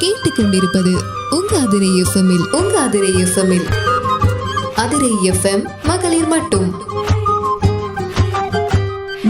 கேட்டுக்கொண்டிருப்பது உங்க அதிரை எஃப்எம்மில் அதிரை எஃப்எம் மகளிர் மட்டும்.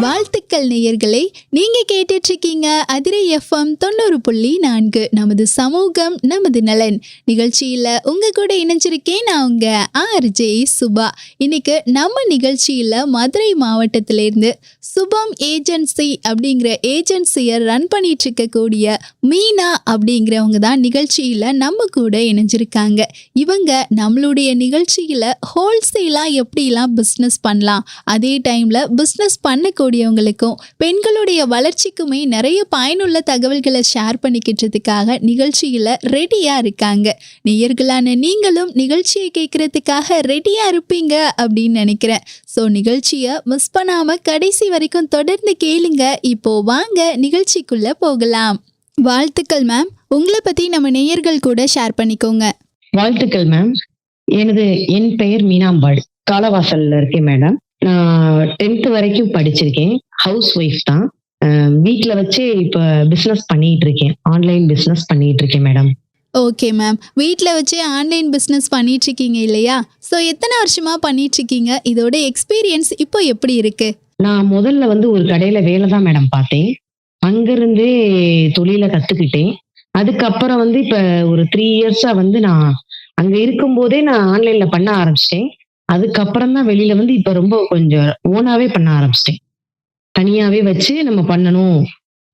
வாழ்த்துக்கள் நேயர்களே, நீங்க கேட்டுட்டு இருக்கீங்க அதிரை எஃப்எம் 90.4 நமது சமூகம் நமது நலன் நிகழ்ச்சியில உங்க கூட இணைஞ்சிருக்கேன் நான் உங்க ஆர்ஜே சுபா. இன்னைக்கு நம்ம நிகழ்ச்சியில மதுரை மாவட்டத்திலிருந்து சுபம் ஏஜென்சி அப்படிங்கிற ஏஜென்சியை ரன் பண்ணிட்டு இருக்கக்கூடிய மீனா அப்படிங்கிறவங்க தான் நிகழ்ச்சியில நம்ம கூட இணைஞ்சிருக்காங்க. இவங்க நம்மளுடைய நிகழ்ச்சியில ஹோல்சேலா எப்படிலாம் பிஸ்னஸ் பண்ணலாம், அதே டைம்ல பிஸ்னஸ் பண்ணக்கூடியவங்களுக்கும் பெண்களுடைய வளர்ச்சிக்குமே நிறைய பயனுள்ள தகவல்களை ஷேர் பண்ணிக்கிட்டதுக்காக நிகழ்ச்சியில ரெடியா இருக்காங்க. நேயர்களான நீங்களும் நிகழ்ச்சியை கேட்கறதுக்காக ரெடியா இருப்பீங்க அப்படின்னு நினைக்கிறேன். ஸோ நிகழ்ச்சியை மிஸ் பண்ணாம கடைசி வரைக்கும் தொடர்ந்து கேளுங்க. இப்போ வாங்க நிகழ்ச்சிக்குள்ள போகலாம். வாழ்த்துக்கள் மேம், உங்களை பத்தி நம்ம நேயர்கள் கூட ஷேர் பண்ணிக்கோங்க. வாழ்த்துக்கள் மேம். என் பெயர் மீனாம்பாள், காலவாசல்ல இருக்கேன் மேடம். நான் 10th வரைக்கும் படிச்சிருக்கேன். ஹவுஸ் ஒய்ஃப் தான். வீட்ல வச்சு இப்ப பிசினஸ் பண்ணிட்டு இருக்கேன். ஆன்லைன் பிசினஸ் பண்ணிட்டு இருக்கேன் மேடம். ஓகே மேம், வீட்டில் வச்சு ஆன்லைன் பிஸ்னஸ் பண்ணிட்டு இருக்கீங்க இல்லையா? ஸோ எத்தனை வருஷமா பண்ணிட்டு இருக்கீங்க? இதோட எக்ஸ்பீரியன்ஸ் இப்போ எப்படி இருக்கு? நான் முதல்ல ஒரு கடையில வேலை தான் மேடம் பார்த்தேன். அங்கிருந்தே தொழிலை கத்துக்கிட்டேன். அதுக்கப்புறம் இப்ப ஒரு 3 இயர்ஸா நான் அங்க இருக்கும்போதே நான் ஆன்லைன்ல பண்ண ஆரம்பிச்சிட்டேன். அதுக்கப்புறம் தான் வெளியில இப்ப ரொம்ப கொஞ்சம் ஓனாவே பண்ண ஆரம்பிச்சிட்டேன். தனியாவே வச்சு நம்ம பண்ணணும்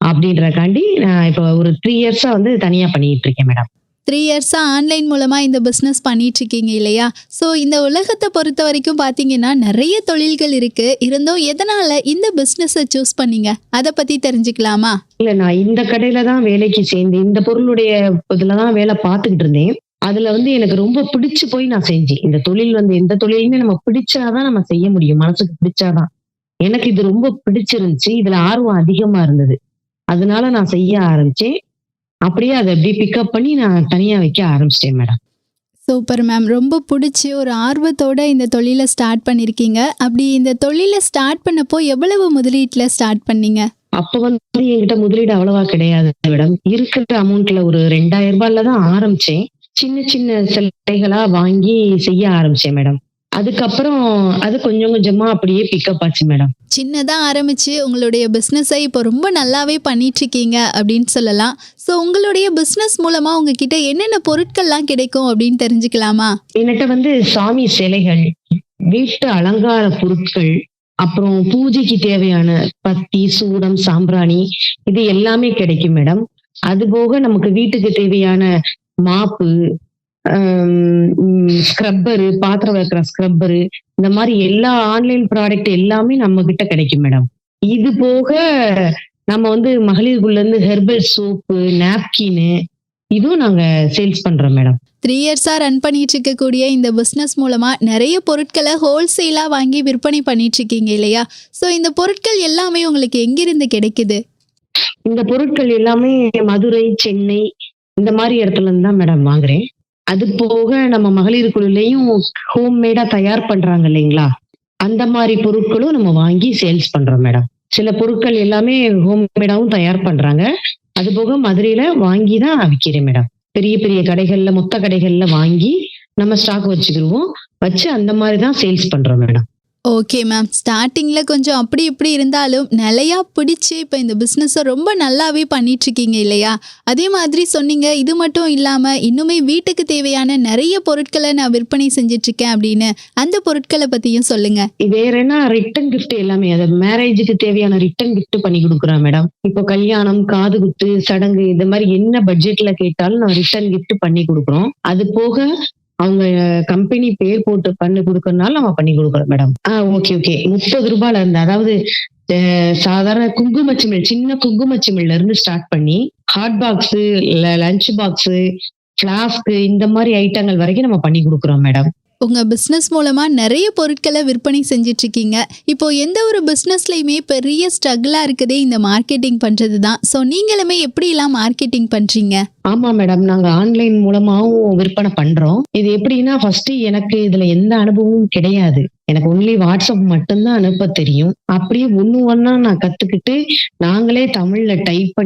அப்படின்றக்காண்டி நான் இப்ப ஒரு 3 இயர்ஸா தனியா பண்ணிட்டு இருக்கேன் மேடம். 3 இயர்ஸா ஆன்லைன் மூலமா இந்த பிஸ்னஸ் பண்ணிட்டு இருக்கீங்க இல்லையா? ஸோ இந்த உலகத்தை பொறுத்த வரைக்கும் பார்த்தீங்கன்னா நிறைய தொழில்கள் இருக்கு. இருந்தும் எதனால இந்த பிஸ்னஸை சூஸ் பண்ணீங்க, அதை பத்தி தெரிஞ்சுக்கலாமா? இல்ல, நான் இந்த கடையில தான் வேலைக்கு சேர்ந்தேன். இந்த பொருளுடைய இதுலதான் வேலை பார்த்துக்கிட்டு இருந்தேன். அதுல எனக்கு ரொம்ப பிடிச்சு போய் நான் செஞ்சேன். இந்த தொழில் எந்த தொழிலுமே நம்ம பிடிச்சாதான் நம்ம செய்ய முடியும். மனசுக்கு பிடிச்சாதான். எனக்கு இது ரொம்ப பிடிச்சிருந்துச்சு. இதுல ஆர்வம் அதிகமா இருந்தது. அதனால நான் செய்ய ஆரம்பிச்சேன். அப்படியே அதை அப்படியே பிக்கப் பண்ணி நான் தனியா வைக்க ஆரம்பிச்சிட்டேன் மேடம். சூப்பர் மேம், ரொம்ப பிடிச்சி ஒரு ஆர்வத்தோட இந்த தொழிலை ஸ்டார்ட் பண்ணியிருக்கீங்க. அப்படி இந்த தொழிலை ஸ்டார்ட் பண்ணப்போ எவ்வளவு முதலீட்டில் ஸ்டார்ட் பண்ணீங்க? அப்ப என்கிட்ட முதலீடு அவ்வளவா கிடையாது மேடம். இருக்கிற அமௌண்ட்ல ஒரு 2000 ரூபாய்ல தான் ஆரம்பிச்சேன். சின்ன சின்ன சிலைகளா வாங்கி செய்ய ஆரம்பிச்சேன் மேடம். அதுக்கப்புறம் அது கொஞ்சம் கொஞ்சமா அப்படியே பிக்கப் ஆச்சு மேடம். சின்னதா ஆரம்பிச்சு உங்களுடைய பிஸ்னஸை இப்போ ரொம்ப நல்லாவே பண்ணிட்டு இருக்கீங்க அப்படின்னு சொல்லலாம். ஸோ உங்களுடைய பிஸ்னஸ் மூலமா உங்ககிட்ட என்னென்ன பொருட்கள்லாம் கிடைக்கும் அப்படின்னு தெரிஞ்சுக்கலாமா? என்கிட்ட சாமி சிலைகள், வீட்டு அலங்கார பொருட்கள், அப்புறம் பூஜைக்கு தேவையான பத்தி, சூடம், சாம்பிராணி, இது எல்லாமே கிடைக்கும் மேடம். அது போக நமக்கு வீட்டுக்கு தேவையான மாப்பு, ஸ்க்ரப்பரு, பாத்திரம் வைக்கிற ஸ்க்ரப்பரு, இந்த மாதிரி எல்லா ஆன்லைன் ப்ராடக்ட் எல்லாமே நம்ம கிட்ட கிடைக்கும் மேடம். இது போக நம்ம மகளிருக்குள்ள இருந்து ஹெர்பல் சோப்பு, நாப்கின்னு, இதுவும் நாங்க சேல்ஸ் பண்றோம் மேடம். 3 இயர்ஸா ரன் பண்ணிட்டு இருக்கக்கூடிய இந்த பிஸ்னஸ் மூலமா நிறைய பொருட்களை ஹோல்சேலா வாங்கி விற்பனை பண்ணிட்டு இருக்கீங்க இல்லையா? ஸோ இந்த பொருட்கள் எல்லாமே உங்களுக்கு எங்கிருந்து கிடைக்குது? இந்த பொருட்கள் எல்லாமே மதுரை, சென்னை, இந்த மாதிரி இடத்துல இருந்து தான் மேடம் வாங்குறேன். அது போக நம்ம மகளிருக்குள்ளேயும் ஹோம்மேடா தயார் பண்றாங்க இல்லைங்களா, அந்த மாதிரி பொருட்களும் நம்ம வாங்கி சேல்ஸ் பண்றோம் மேடம். சில பொருட்கள் எல்லாமே ஹோம்மேடாவும் தயார் பண்றாங்க. அது போக மதுரையில வாங்கி தான் விற்கிறேன் மேடம். பெரிய பெரிய கடைகள்ல, மொத்த கடைகள்ல வாங்கி நம்ம ஸ்டாக் வச்சுக்கிடுவோம். வச்சு அந்த மாதிரி தான் சேல்ஸ் பண்றோம் மேடம். ஓகே மேம், ஸ்டார்டிங்கில் கொஞ்சம் அப்படி இப்படி இருந்தாலும் நிலையா பிடிச்சி இப்போ இந்த பிஸ்னஸை ரொம்ப நல்லாவே பண்ணிட்டு இருக்கீங்க இல்லையா? அதே மாதிரி சொன்னீங்க, இது மட்டும் இல்லாமல் இன்னுமே வீட்டுக்கு தேவையான நிறைய பொருட்களை நான் விற்பனை செஞ்சிட்ருக்கேன் அப்படின்னு. அந்த பொருட்களை பற்றியும் சொல்லுங்க. வேற என்ன, ரிட்டன் கிஃப்ட் எல்லாமே, அது மேரேஜுக்கு தேவையான ரிட்டன் கிஃப்ட் பண்ணி கொடுக்குறேன் மேடம். இப்போ கல்யாணம், காது குத்து, சடங்கு, இந்த மாதிரி என்ன பட்ஜெட்ல கேட்டாலும் நான் ரிட்டன் கிஃப்ட் பண்ணி கொடுக்குறோம். அது போக அவங்க கம்பெனி பேர் போட்டு பண்ணி கொடுக்கறதுனால நம்ம பண்ணி கொடுக்குறோம் மேடம். ஓகே 30 ரூபாயில இருந்து, அதாவது சாதாரண குங்குமச்சிமிழ், சின்ன குங்குமச்சிமிழ்ல இருந்து ஸ்டார்ட் பண்ணி hot box, lunch box, flask, இந்த மாதிரி ஐட்டங்கள் வரைக்கும் நம்ம பண்ணி கொடுக்குறோம் மேடம். உங்கள் பிஸ்னஸ் மூலமாக நிறைய பொருட்களை விற்பனை செஞ்சிட்ருக்கீங்க. இப்போது எந்த ஒரு பிஸ்னஸ்லையுமே பெரிய ஸ்ட்ரகிளாக இருக்குதே இந்த மார்க்கெட்டிங் பண்ணுறது தான். ஸோ நீங்களுமே எப்படிலாம் மார்க்கெட்டிங் பண்ணுறீங்க? ஆமாம் மேடம், நாங்கள் ஆன்லைன் மூலமாகவும் விற்பனை பண்ணுறோம். இது எப்படின்னா, ஃபர்ஸ்ட் எனக்கு இதில் எந்த அனுபவமும் கிடையாது. எனக்கு ஒன்லி வாட்ஸ்அப் மட்டும்தான் அனுப்ப தெரியும். அப்படியே ஒண்ணா நான் கற்றுக்கிட்டு நாங்களே தமிழில் டைப்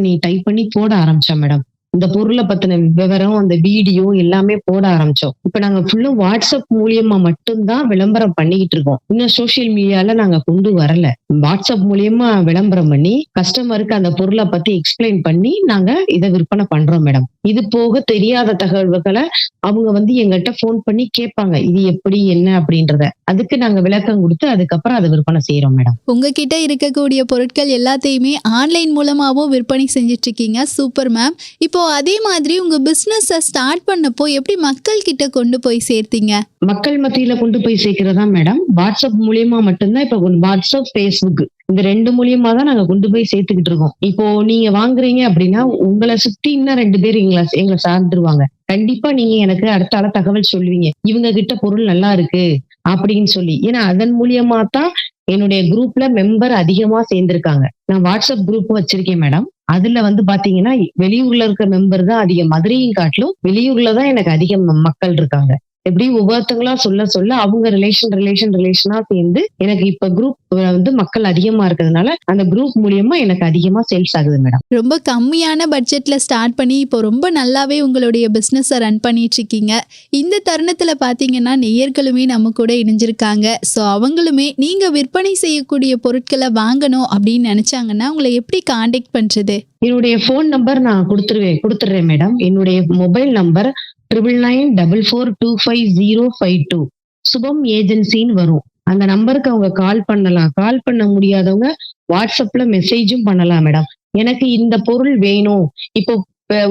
பண்ணி போட ஆரம்பித்தோம் மேடம். இந்த பொருளை பத்தின விவரம், அந்த வீடியோ எல்லாமே போட ஆரம்பிச்சோம். இப்ப நாங்க ஃபுல்லா வாட்ஸ்அப் மூலியமா மட்டும்தான் விளம்பரம் பண்ணிக்கிட்டு இருக்கோம். இன்னும் சோசியல் மீடியால நாங்க கொண்டு வரல. வாட்ஸ்அப் மூலியமா விளம்பரம் பண்ணி கஸ்டமருக்கு அந்த பொருளை பத்தி எக்ஸ்பிளைன் பண்ணி நாங்க இதை விற்பனை பண்றோம் மேடம். இது போக தெரியாத தகவல்களை அவங்க வந்து எங்கள்கிட்ட போன் பண்ணி கேட்பாங்க, இது எப்படி என்ன அப்படின்றத. அதுக்கு நாங்க விளக்கம் கொடுத்து அதுக்கப்புறம் அதை விற்பனை செய்யறோம் மேடம். உங்ககிட்ட இருக்கக்கூடிய பொருட்கள் எல்லாத்தையுமே ஆன்லைன் மூலமாகவும் விற்பனை செஞ்சுட்டு இருக்கீங்க. Super ma'am. இப்போ அதே மாதிரி உங்க பிசினஸ் ஸ்டார்ட் பண்ணப்போ எப்படி மக்கள் கிட்ட கொண்டு போய் சேர்த்தீங்க? மக்கள் மத்தியில கொண்டு போய் சேர்க்கிறதா மேடம் வாட்ஸ்அப் மூலியமா மட்டும்தான். இப்ப வாட்ஸ்அப், ஃபேஸ்புக் இந்த 2 மூலியமா தான் நாங்க கொண்டு போய் சேர்த்துக்கிட்டு இருக்கோம். இப்போ நீங்க வாங்குறீங்க அப்படின்னா உங்களை சுத்தி இன்னும் 2 பேர் எங்களை சார்ந்துருவாங்க. கண்டிப்பா நீங்க எனக்கு அடுத்த ஆள தகவல் சொல்லுவீங்க, இவங்க கிட்ட பொருள் நல்லா இருக்கு அப்படின்னு சொல்லி. ஏன்னா அதன் மூலியமா தான் என்னுடைய குரூப்ல மெம்பர் அதிகமா சேர்ந்திருக்காங்க. நான் வாட்ஸ்அப் குரூப் வச்சிருக்கேன் மேடம். அதுல வந்து பாத்தீங்கன்னா வெளியூர்ல இருக்க மெம்பர் தான் அதிகம். மதுரையும் காட்டிலும் வெளியூர்ல தான் எனக்கு அதிகம் மக்கள் இருக்காங்க. எப்படி ஒவ்வொருத்தங்களா சொல்ல அவங்க ரிலேஷனா சேர்ந்து எனக்கு இப்ப குரூப் வந்து மக்கள் அதிகமா இருக்கிறதுனால அந்த குரூப் மூலியமா எனக்கு அதிகமா சேல்ஸ் ஆகுது மேடம். ரொம்ப கம்மியான பட்ஜெட்ல ஸ்டார்ட் பண்ணி இப்போ ரொம்ப நல்லாவே உங்களுடைய பிஸ்னஸை ரன் பண்ணிட்டு இருக்கீங்க. இந்த தருணத்துல பாத்தீங்கன்னா நேயர்களுமே நம்ம கூட இணைஞ்சிருக்காங்க. ஸோ அவங்களுமே நீங்க விற்பனை செய்யக்கூடிய பொருட்களை வாங்கணும் அப்படின்னு நினைச்சாங்கன்னா உங்களை எப்படி காண்டாக்ட் பண்றது? என்னுடைய போன் நம்பர் நான் கொடுத்துடுறேன் மேடம். என்னுடைய மொபைல் நம்பர் 9994425052. சுபம் ஏஜென்சின்னு வரும். அந்த நம்பருக்கு அவங்க கால் பண்ணலாம். கால் பண்ண முடியாதவங்க வாட்ஸ்அப்ல மெசேஜும் பண்ணலாம் மேடம். எனக்கு இந்த பொருள் வேணும். இப்போ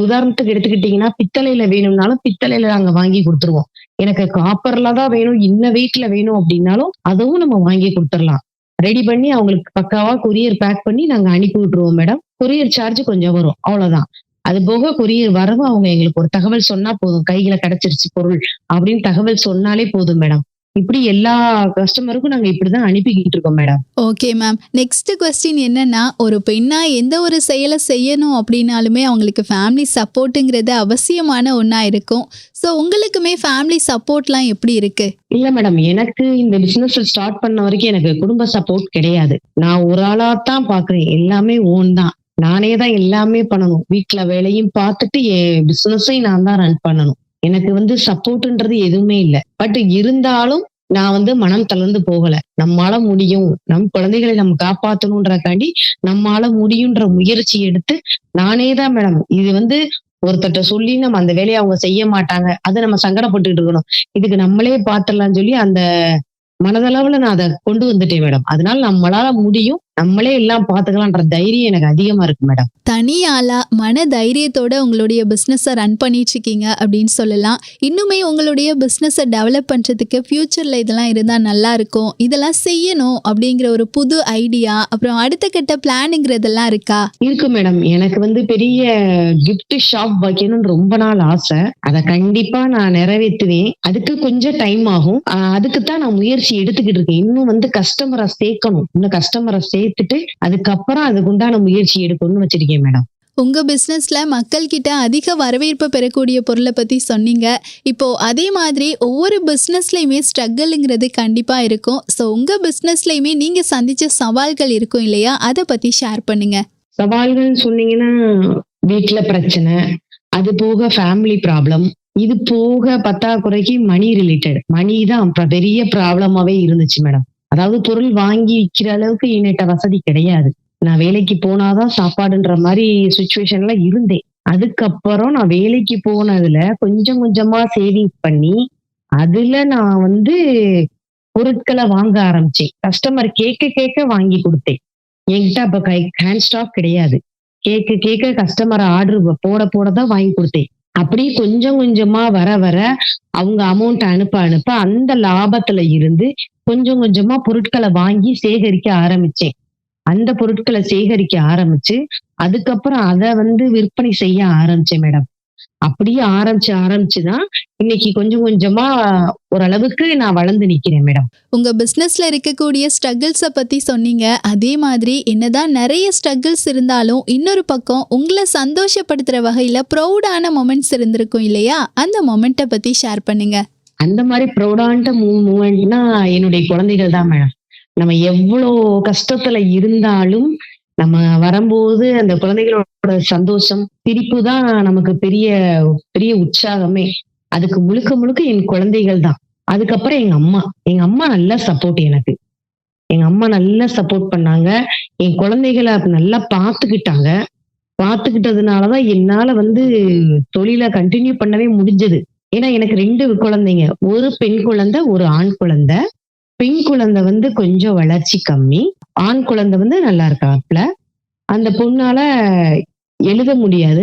உதாரணத்துக்கு எடுத்துக்கிட்டீங்கன்னா பித்தளையில வேணும்னாலும் பித்தளையில நாங்க வாங்கி கொடுத்துருவோம். எனக்கு காப்பர்ல தான் வேணும், இன்ன வெயிட்ல வேணும் அப்படின்னாலும் அதுவும் நம்ம வாங்கி கொடுத்துடலாம். ரெடி பண்ணி அவங்களுக்கு பக்காவா கொரியர் பேக் பண்ணி நாங்க அனுப்பி விட்டுருவோம் மேடம். கொரியர் சார்ஜ் கொஞ்சம் வரும், அவ்வளவுதான். அது போக கொரியர் வரவும் அவங்க எங்களுக்கு ஒரு தகவல் சொன்னா போதும், கையில கிடைச்சிருச்சு பொருள் அப்படின்னு தகவல் சொன்னாலே போதும் மேடம். இப்படி எல்லா கஸ்டமருக்கும் நாங்க இப்படிதான் அனுப்பிக்கிட்டு இருக்கோம் madam. Okay ma'am. Next question என்னன்னா, ஒரு பெண்ணா எந்த ஒரு செயலை செய்யணும் அப்படின்னாலுமே அவங்களுக்கு ஃபேமிலி சப்போர்ட்டுங்கிறது அவசியமான ஒன்றா இருக்கும். ஸோ உங்களுக்குமே ஃபேமிலி சப்போர்ட்லாம் எப்படி இருக்கு? இல்ல மேடம், எனக்கு இந்த பிசினஸ் ஸ்டார்ட் பண்ண வரைக்கும் எனக்கு குடும்ப சப்போர்ட் கிடையாது. நான் ஒரு ஆளா தான் பாக்குறேன். எல்லாமே ஓன் தான். நானே தான் எல்லாமே பண்ணணும். வீட்டுல வேலையும் பார்த்துட்டு என் பிசினஸையும் நான் தான் ரன் பண்ணணும். எனக்கு வந்து சப்போர்ட்ன்றது எதுவுமே இல்லை. பட் இருந்தாலும் நான் வந்து மனம் தளர்ந்து போகல. நம்மால முடியும், நம் குழந்தைகளை நம்ம காப்பாற்றணும்ன்றக்காண்டி நம்மால முடியுன்ற முயற்சி எடுத்து நானே தான் மேடம். இது வந்து ஒருத்தட்ட சொல்லி நம்ம அந்த வேலையை அவங்க செய்ய மாட்டாங்க, அதை நம்ம சங்கடப்பட்டுட்டு இருக்கணும். இதுக்கு நம்மளே பாத்துடலாம்னு சொல்லி அந்த மனதளவுல நான் அதை கொண்டு வந்துட்டேன் மேடம். அதனால நம்மளால முடியும், நம்மளே எல்லாம் பாத்துக்கலாம்ன்ற தைரியம் எனக்கு அதிகமா இருக்கு மேடம். தனியாளா மன தைரியத்தோட உங்களுடைய பிஸ்னஸை ரன் பண்ணிட்டு இருக்கீங்க அப்படின்னு சொல்லலாம். இன்னுமே உங்களுடைய பிஸ்னஸை டெவலப் பண்றதுக்கு ஃபியூச்சர்ல இதெல்லாம் இருந்தா நல்லா இருக்கும், இதெல்லாம் செய்யணும் அப்படிங்கிற ஒரு புது ஐடியா, அப்புறம் அடுத்த கட்ட பிளானுங்கிறதெல்லாம் இருக்கா? இருக்கு மேடம். எனக்கு வந்து பெரிய கிஃப்ட் ஷாப் வைக்கணும்னு ரொம்ப நாள் ஆசை. அதை கண்டிப்பா நான் நிறைவேற்றுவேன். அதுக்கு கொஞ்சம் டைம் ஆகும். அதுக்குத்தான் நான் முயற்சி எடுத்துக்கிட்டு இருக்கேன். இன்னும் வந்து கஸ்டமரை சேர்க்கணும். இன்னும் கஸ்டமரை சேர்த்துட்டு அதுக்கப்புறம் அதுக்கு உண்டான முயற்சி எடுக்கணும்னு வச்சிருக்கேன் மேடம். உங்க பிசினஸ்ல மக்கள் கிட்ட அதிக வரவேற்பு பெறக்கூடிய பொருளை பத்தி சொன்னீங்க. இப்போ அதே மாதிரி ஒவ்வொரு பிசினஸ்லயுமே ஸ்ட்ரகிள்ங்கிறது கண்டிப்பா இருக்கும். ஸோ உங்க பிசினஸ்லயுமே நீங்க சந்திச்ச சவால்கள் இருக்கும் இல்லையா, அதை பத்தி ஷேர் பண்ணுங்க. சவால்கள் சொன்னீங்கன்னா வீட்டுல பிரச்சனை, அது போக ஃபேமிலி ப்ராப்ளம், இது போக பத்தாக்குறைக்கு மணி ரிலேட்டட். மணி தான் பெரிய ப்ராப்ளமாவே இருந்துச்சு மேடம். அதாவது பொருள் வாங்கி விற்கிற அளவுக்கு என்கிட்ட வசதி கிடையாது. நான் வேலைக்கு போனாதான் சாப்பாடுன்ற மாதிரி சுச்சுவேஷன்ல இருந்தேன். அதுக்கப்புறம் நான் வேலைக்கு போனதுல கொஞ்சம் கொஞ்சமா சேவிங்ஸ் பண்ணி அதுல நான் வந்து பொருட்களை வாங்க ஆரம்பிச்சேன். கஸ்டமர் கேட்க வாங்கி கொடுத்தேன். என்கிட்ட அப்ப ஹேண்ட் ஸ்டாக் கிடையாது. கேட்க கஸ்டமர் ஆர்டர் போட தான் வாங்கி கொடுத்தேன். அப்படி கொஞ்சம் கொஞ்சமா வர அவங்க அமௌண்ட் அனுப்ப அந்த லாபத்துல இருந்து கொஞ்சம் கொஞ்சமா பொருட்களை வாங்கி சேகரிக்க ஆரம்பிச்சேன். அந்த பொருட்களை சேகரிக்க ஆரம்பிச்சு அதுக்கப்புறம் அதை வந்து விற்பனை செய்ய ஆரம்பிச்சேன் மேடம். அப்படியே ஆரம்பிச்சுதான் இன்னைக்கு கொஞ்சம் கொஞ்சமா ஓரளவுக்கு நான் வளர்ந்து நிக்கிறேன் மேடம். உங்க பிசினஸ்ல இருக்கக்கூடிய ஸ்ட்ரகிள்ஸை பத்தி சொன்னீங்க. அதே மாதிரி என்னதான் நிறைய ஸ்ட்ரகிள்ஸ் இருந்தாலும் இன்னொரு பக்கம் உங்களை சந்தோஷப்படுத்துற வகையில ப்ரௌடான மொமெண்ட்ஸ் இருந்திருக்கும் இல்லையா, அந்த மொமெண்ட்டை பத்தி ஷேர் பண்ணுங்க. அந்த மாதிரி ப்ரௌடான மூமெண்ட்னா என்னுடைய குழந்தைகள் தான் மேடம். நம்ம எவ்வளவு கஷ்டத்துல இருந்தாலும் நம்ம வரும்போது அந்த குழந்தைகளோட சந்தோஷம், சிரிப்பு தான் நமக்கு பெரிய பெரிய உற்சாகமே. அதுக்கு முழுக்க முழுக்க என் குழந்தைகள் தான். அதுக்கப்புறம் எங்க அம்மா. எங்க அம்மா நல்லா சப்போர்ட் எனக்கு. எங்க அம்மா நல்லா சப்போர்ட் பண்ணாங்க. என் குழந்தைகள நல்லா பாத்துக்கிட்டாங்க. பாத்துக்கிட்டதுனாலதான் என்னால தொழில கண்டினியூ பண்ணவே முடிஞ்சது. ஏன்னா எனக்கு 2 குழந்தைங்க. ஒரு பெண் குழந்தை, ஒரு ஆண் குழந்தை. பெண் குழந்தை கொஞ்சம் வளர்ச்சி கம்மி. ஆண் குழந்தை நல்லா இருக்காப்ல. அந்த பொண்ணால எழுத முடியாது.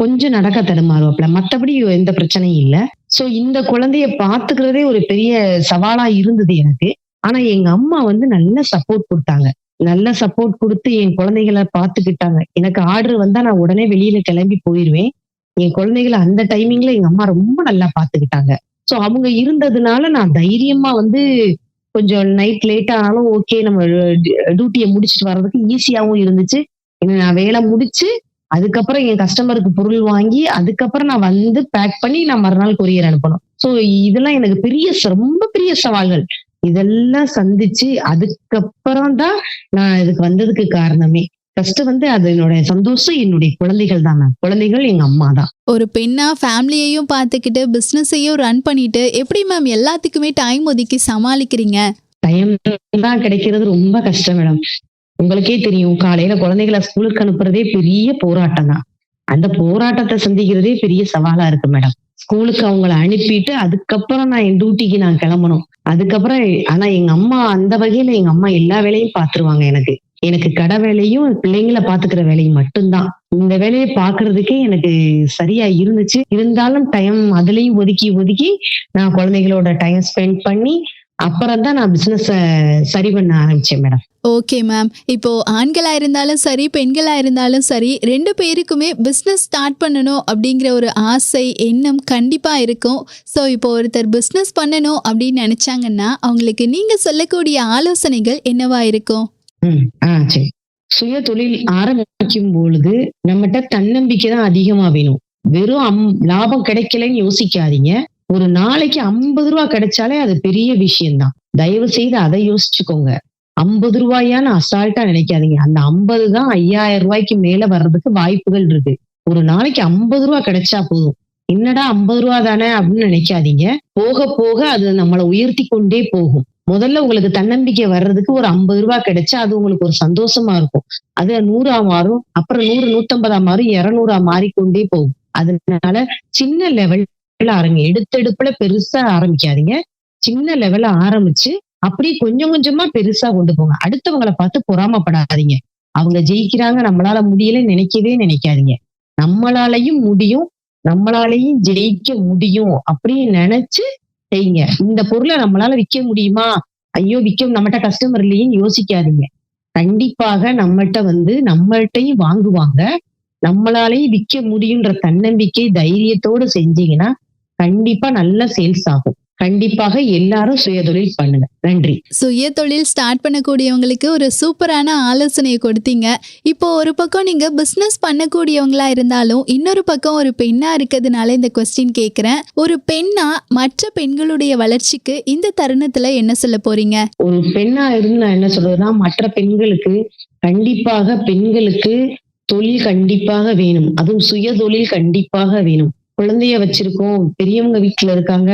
கொஞ்சம் நடக்க தடுமாறுவாப்ல. மத்தபடி எந்த பிரச்சனையும் இல்ல. சோ இந்த குழந்தைய பாத்துக்கிறதே ஒரு பெரிய சவாலா இருந்தது எனக்கு. ஆனா எங்க அம்மா நல்ல சப்போர்ட் குடுத்தாங்க. நல்ல சப்போர்ட் குடுத்து என் குழந்தைகள பாத்துக்கிட்டாங்க. எனக்கு ஆர்டர் வந்தா நான் உடனே வெளியில கிளம்பி போயிருவேன். என் குழந்தைகள அந்த டைமிங்ல எங்க அம்மா ரொம்ப நல்லா பாத்துக்கிட்டாங்க. சோ அவங்க இருந்ததுனால நான் தைரியமா கொஞ்சம் நைட் லேட் ஆனாலும் ஓகே, நம்ம டியூட்டிய முடிச்சுட்டு வர்றதுக்கு ஈஸியாவும் இருந்துச்சு. ஏன்னா நான் வேலை முடிச்சு அதுக்கப்புறம் என் கஸ்டமருக்கு பொருள் வாங்கி அதுக்கப்புறம் நான் பேக் பண்ணி நான் மறுநாள் கொரியர் அனுப்பணும். சோ இதெல்லாம் எனக்கு ரொம்ப பெரிய சவால்கள். இதெல்லாம் சந்திச்சு அதுக்கப்புறம் தான் நான் இதுக்கு வந்ததுக்கு காரணமே. ஃபர்ஸ்ட் அது என்னுடைய சந்தோஷம் என்னுடைய குழந்தைகள் தான் மேம். குழந்தைகள் எங்க அம்மா தான். ஒரு பெண்ணா ஃபேமிலியையும் பார்த்துக்கிட்டு பிஸ்னஸையும் ரன் பண்ணிட்டு எப்படி மேம் எல்லாத்துக்குமே டைம் ஒதுக்கி சமாளிக்கிறீங்க? டைம் தான் கிடைக்கிறது ரொம்ப கஷ்டம் மேடம். உங்களுக்கே தெரியும், காலையில குழந்தைகளை ஸ்கூலுக்கு அனுப்புறதே பெரிய போராட்டம் தான். அந்த போராட்டத்தை சந்திக்கிறதே பெரிய சவாலா இருக்கு மேடம். ஸ்கூலுக்கு அவங்கள அனுப்பிட்டு அதுக்கப்புறம் நான் என் டியூட்டிக்கு நான் கிளம்பணும். அதுக்கப்புறம் ஆனா எங்க அம்மா அந்த வகையில எங்க அம்மா எல்லா வேலையும் பாத்துருவாங்க எனக்கு. எனக்கு கடை வேலையும் பிள்ளைங்களை பாத்துக்கிற வேலையும் மட்டும்தான். இந்த வேலையை பாக்குறதுக்கே எனக்கு சரியா இருந்துச்சு. இருந்தாலும் டைம் அதுலயும் ஒதுக்கி ஒதுக்கி நான் குழந்தைகளோட டைம் ஸ்பெண்ட் பண்ணி அப்புறம் தான் நான் பிசினஸ் சரி பண்ண ஆரம்பிச்சேன் மேடம். Okay ma'am. இப்போ ஆண்களா இருந்தாலும் சரி, பெண்களா இருந்தாலும் சரி, 2 பேருக்குமே பிஸ்னஸ் ஸ்டார்ட் பண்ணணும் அப்படிங்கிற ஒரு ஆசை, எண்ணம் கண்டிப்பா இருக்கும். ஸோ இப்போ ஒருத்தர் பிஸ்னஸ் பண்ணணும் அப்படின்னு நினைச்சாங்கன்னா அவங்களுக்கு நீங்க சொல்லக்கூடிய ஆலோசனைகள் என்னவா இருக்கும்? சரி. சுய தொழில் ஆரம்பிக்கும் பொழுது நம்மகிட்ட தன்னம்பிக்கை தான் அதிகமா வேணும். வெறும் லாபம் கிடைக்கலன்னு யோசிக்காதீங்க. ஒரு நாளைக்கு 50 ரூபாய் கிடைச்சாலே அது பெரிய விஷயம்தான். தயவு செய்து அதை யோசிச்சுக்கோங்க. 50 ரூபாயான்னு அசால்ட்டா நினைக்காதீங்க. அந்த 50 தான் 5000 ரூபாய்க்கு மேல வர்றதுக்கு வாய்ப்புகள் இருக்கு. ஒரு நாளைக்கு 50 ரூபாய் கிடைச்சா போதும். என்னடா 50 ரூபாய் தானே அப்படின்னு நினைக்காதீங்க. போக போக அது நம்மளை உயர்த்தி கொண்டே போகும். முதல்ல உங்களுக்கு தன்னம்பிக்கை வர்றதுக்கு ஒரு 50 ரூபாய் கிடைச்சா அது உங்களுக்கு ஒரு சந்தோஷமா இருக்கும். அது 100 மாறும், அப்புறம் 100, 150 மாறும், 200 மாறிக்கொண்டே போகும். அதனால சின்ன லெவல்ல ஆரம்பிங்க. எடுத்தெடுப்புல பெருசா ஆரம்பிக்காதீங்க. சின்ன லெவல்ல ஆரம்பிச்சு அப்படியே கொஞ்சம் கொஞ்சமா பெருசா கொண்டு போங்க. அடுத்தவங்களை பார்த்து பொறாமப்படாதீங்க. அவங்க ஜெயிக்கிறாங்க, நம்மளால முடியலன்னு நினைக்கவே நினைக்காதீங்க. நம்மளாலையும் முடியும், நம்மளாலையும் ஜெயிக்க முடியும் அப்படின்னு நினைச்சு செய்யுங்க. இந்த பொருளை நம்மளால விற்க முடியுமா, ஐயோ நம்மகிட்ட கஸ்டமர் இல்லையேன்னு யோசிக்காதீங்க. கண்டிப்பாக நம்மள்ட்டையும் வாங்குவாங்க. நம்மளாலையும் விற்க முடியுன்ற தன்னம்பிக்கை தைரியத்தோடு செஞ்சீங்கன்னா கண்டிப்பா நல்ல சேல்ஸ் ஆகும். கண்டிப்பாக எல்லாரும் சுயதொழில் பண்ணுங்க. நன்றி. சுயதொழில் ஸ்டார்ட் பண்ணக்கூடியவங்களுக்கு ஒரு சூப்பரான ஆலோசனையை கொடுத்தீங்க. இப்போ ஒரு பக்கம் நீங்க பிசினஸ் பண்ணக்கூடியவங்களா இருந்தாலும் இன்னொரு பக்கம் ஒரு பெண்ணா இருக்கிறதுனால இந்த கொஸ்டின் கேட்கிறேன். ஒரு பெண்ணா மற்ற பெண்களுடைய வளர்ச்சிக்கு இந்த தருணத்துல என்ன சொல்ல போறீங்க? ஒரு பெண்ணா இருந்து நான் என்ன சொல்றதுன்னா, மற்ற பெண்களுக்கு தொழில் கண்டிப்பாக வேணும். அதுவும் சுயதொழில் கண்டிப்பாக வேணும். குழந்தைய வச்சிருக்கோம், பெரியவங்க வீட்டுல இருக்காங்க,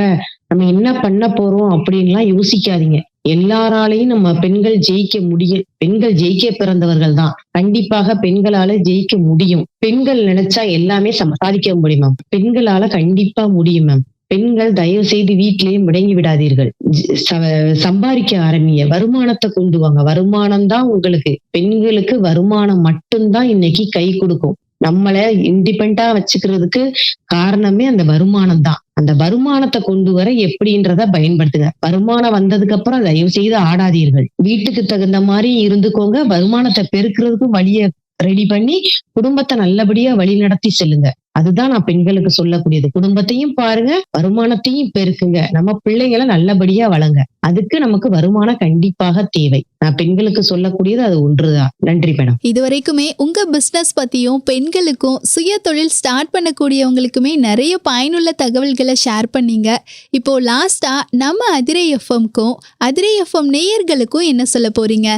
நம்ம என்ன பண்ண போறோம் அப்படின்லாம் யோசிக்காதீங்க. எல்லாராலையும் நம்ம பெண்கள் ஜெயிக்க முடியும். பெண்கள் ஜெயிக்க பிறந்தவர்கள் தான். கண்டிப்பாக பெண்களால ஜெயிக்க முடியும். பெண்கள் நினைச்சா எல்லாமே சாதிக்க முடியும் மேம். பெண்களால கண்டிப்பா முடியும் மேம். பெண்கள் தயவு செய்து வீட்டிலேயே முடங்கி விடாதீர்கள். சம்பாதிக்க ஆரம்பிங்க. வருமானத்தை கொண்டு வாங்க. வருமானம் தான் உங்களுக்கு. பெண்களுக்கு வருமானம் மட்டும்தான் இன்னைக்கு கை கொடுக்கும். நம்மள இண்டிபெண்டா வச்சுக்கிறதுக்கு காரணமே அந்த வருமானம் தான். அந்த வருமானத்தை கொண்டு வர எப்படின்றத பயன்படுத்துங்க. வருமானம் வந்ததுக்கு அப்புறம் தயவு செய்து ஆடாதீர்கள். வீட்டுக்கு தகுந்த மாதிரி இருந்துக்கோங்க. வருமானத்தை பெருக்கிறதுக்கும் வழிய ரெடி பண்ணி குடும்பத்தை நல்லபடியா வழி நடத்தி செல்லுங்க. அதுதான் நான் பெண்களுக்கு சொல்லக்கூடியது. குடும்பத்தையும் பாருங்க, வருமானத்தையும் பெருக்குங்க, நம்ம பிள்ளைங்களை நல்லபடியா வளங்க. அதுக்கு நமக்கு வருமானம் கண்டிப்பாக தேவை. நான் பெண்களுக்கு சொல்லக்கூடியது அது ஒன்றுதான். நன்றி மேடம். இதுவரைக்குமே உங்க பிசினஸ் பத்தியும் பெண்களுக்கும் சுய தொழில் ஸ்டார்ட் பண்ணக்கூடியவங்களுக்குமே நிறைய பயனுள்ள தகவல்களை ஷேர் பண்ணீங்க. இப்போ லாஸ்டா நம்ம அதிரை எஃப்எம்க்கும் அதிரை எஃப்எம் நேயர்களுக்கும் என்ன சொல்ல போறீங்க?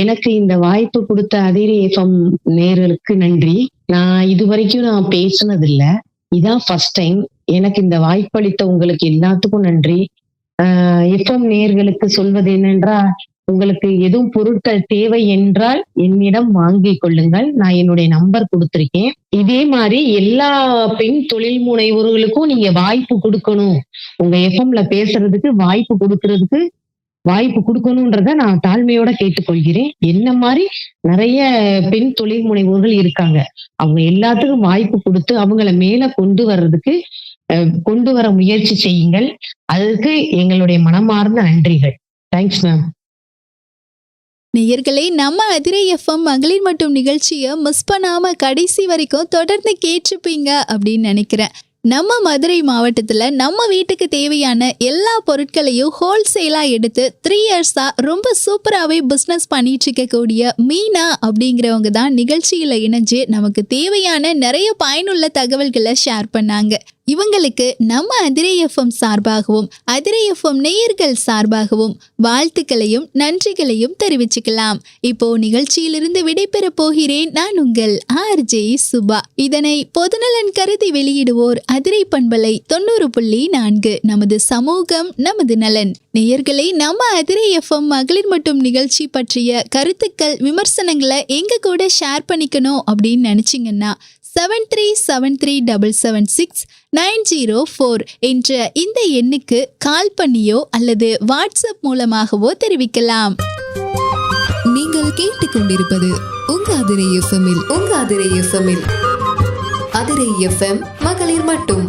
எனக்கு இந்த வாய்ப்பு கொடுத்த அதிரை எஃப்எம் நேயர்களுக்கு நன்றி. நான் இதுவரைக்கும் நான் பேசுனது இல்ல, இதான் ஃபர்ஸ்ட் டைம். எனக்கு இந்த வாய்ப்பளித்த உங்களுக்கு எல்லாத்துக்கும் நன்றி. எஃப்எம் நேயர்களுக்கு சொல்வது என்னென்றால், உங்களுக்கு எதுவும் பொருட்கள் தேவை என்றால் என்னிடம் வாங்கிக் கொள்ளுங்கள். நான் என்னுடைய நம்பர் கொடுத்திருக்கேன். இதே மாதிரி எல்லா பெண் தொழில் முனைவோர்களுக்கும் நீங்க வாய்ப்பு கொடுக்கணும், உங்க எஃப்எம்ல பேசுறதுக்கு வாய்ப்பு கொடுக்கணும்ன்றத நான் தாழ்மையோட கேட்டுக்கொள்கிறேன். என்ன மாதிரி நிறைய பெண் தொழில் முனைவோர்கள் இருக்காங்க. அவங்க எல்லாத்துக்கும் வாய்ப்பு கொடுத்து அவங்கள மேல கொண்டு வர முயற்சி செய்யுங்கள். அதுக்கு எங்களுடைய மனமார்ந்த நன்றிகள். Thanks ma'am. நேயர்களே, நம்ம அதிரை எஃப்எம் மகளிர் மட்டும் நிகழ்ச்சியை மிஸ் பண்ணாம கடைசி வரைக்கும் தொடர்ந்து கேட்டிருப்பீங்க அப்படின்னு நினைக்கிறேன். நம்ம மதுரை மாவட்டத்துல நம்ம வீட்டுக்கு தேவையான எல்லா பொருட்களையும் ஹோல்சேலா எடுத்து 3 இயர்ஸா ரொம்ப சூப்பராகவே பிஸ்னஸ் பண்ணிட்டு இருக்கக்கூடிய மீனா அப்படிங்கிறவங்க தான் நிகழ்ச்சியில இணைஞ்சு நமக்கு தேவையான நிறைய பயனுள்ள தகவல்களை ஷேர் பண்ணாங்க. இவங்களுக்கு நம்ம அதிரை எஃப்எம் சார்பாகவும் அதிரை எஃப்எம் நேயர்கள் சார்பாகவும் வாழ்த்துக்களையும் நன்றிகளையும் தெரிவிச்சுக்கலாம். இப்போ நிகழ்ச்சியிலிருந்து விடைபெற போகிறேன். நான் உங்கள் RJ சுபா. இதனை பொதுநலன் கருதி வெளியிடுவோர் அதிரை பண்பலை 90.4. நமது சமூகம் நமது நலன். நேயர்களே, நம்ம அதிரை எஃப்எம் மகளிர் மட்டும் நிகழ்ச்சி பற்றிய கருத்துக்கள் விமர்சனங்களை எங்க கூட ஷேர் பண்ணிக்கணும் அப்படின்னு நினைச்சிங்கன்னா 7373776904 என்ற இந்த எண்ணுக்கு கால் பண்ணியோ அல்லது வாட்ஸ்அப் மூலமாகவோ தெரிவிக்கலாம். நீங்கள் கேட்டுக்கொண்டிருப்பது உங்க அதிரை எஃப்எம்மில் அதிரை எஃப்எம் மகளிர் மட்டும்.